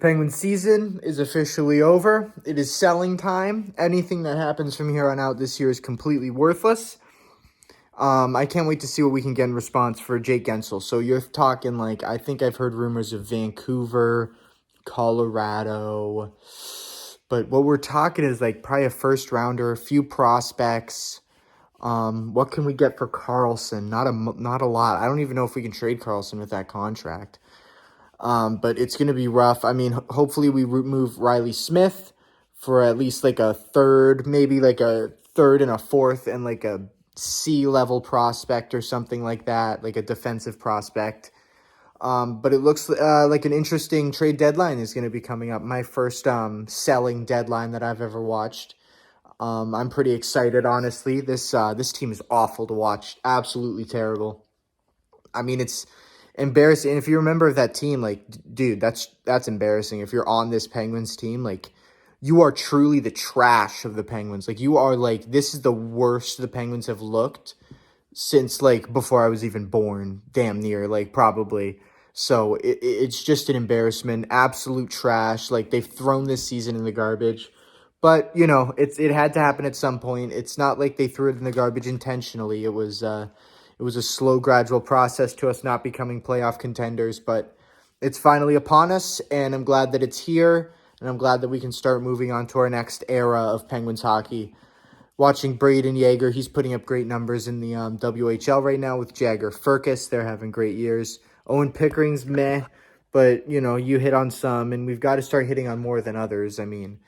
Penguin season is officially over. It is selling time. Anything that happens from here on out this year is completely worthless. I can't wait to see what we can get in response for Jake Gensel. So you're talking like, I think I've heard rumors of Vancouver, Colorado, but what we're talking is like probably a first rounder, a few prospects. What can we get for Carlson? Not a lot. I don't even know if we can trade Carlson with that contract. But it's going to be rough. I mean, hopefully we move Riley Smith for at least like a third, maybe like a third and a fourth and like a C-level prospect or something like that, like a defensive prospect. But it looks like an interesting trade deadline is going to be coming up. My first selling deadline that I've ever watched. I'm pretty excited, honestly. This team is awful to watch. Absolutely terrible. I mean, it's embarrassing. And if you remember that team, like, dude, that's embarrassing. If you're on this Penguins team, like, you are truly the trash of the Penguins. Like, you are, like, this is the worst the Penguins have looked since, like, before I was even born, damn near, like, probably. So, it's just an embarrassment. Absolute trash. Like, they've thrown this season in the garbage. But, you know, it had to happen at some point. It's not like they threw it in the garbage intentionally. It was a slow, gradual process to us not becoming playoff contenders, but it's finally upon us, and I'm glad that it's here, and I'm glad that we can start moving on to our next era of Penguins hockey. Watching Braden Yeager, he's putting up great numbers in the WHL right now with Jagger Furcus. They're having great years. Owen Pickering's meh, but, you know, you hit on some, and we've got to start hitting on more than others. I mean,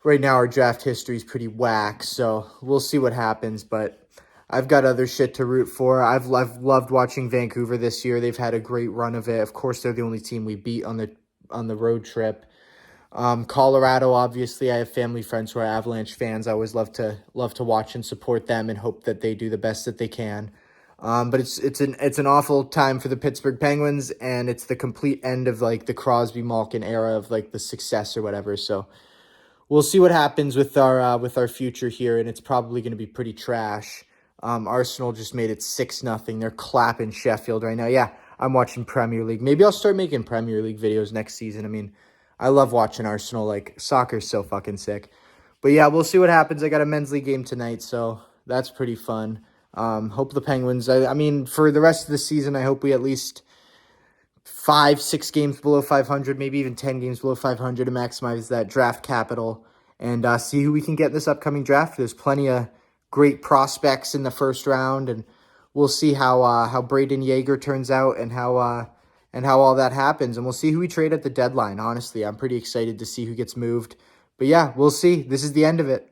right now our draft history is pretty whack, so we'll see what happens, but I've got other shit to root for. I've loved watching Vancouver this year. They've had a great run of it. Of course, they're the only team we beat on the road trip. Colorado, obviously, I have family friends who are Avalanche fans. I always love to watch and support them and hope that they do the best that they can. But it's an awful time for the Pittsburgh Penguins, and it's the complete end of like the Crosby Malkin era of like the success or whatever. So we'll see what happens with our future here, and it's probably going to be pretty trash. Arsenal just made it 6-0. They're clapping Sheffield right now. Yeah, I'm watching Premier League. Maybe I'll start making Premier League videos next season. I mean, I love watching Arsenal. Like, soccer's so fucking sick. But yeah, we'll see what happens. I got a men's league game tonight, so that's pretty fun. Hope the Penguins, I mean, for the rest of the season, I hope we at least 5-6 games below 500, maybe even 10 games below 500 to maximize that draft capital and see who we can get in this upcoming draft. There's plenty of great prospects in the first round, and we'll see how Braden Yeager turns out and how all that happens, and we'll see who we trade at the deadline. Honestly, I'm pretty excited to see who gets moved. But yeah, we'll see. This is the end of it.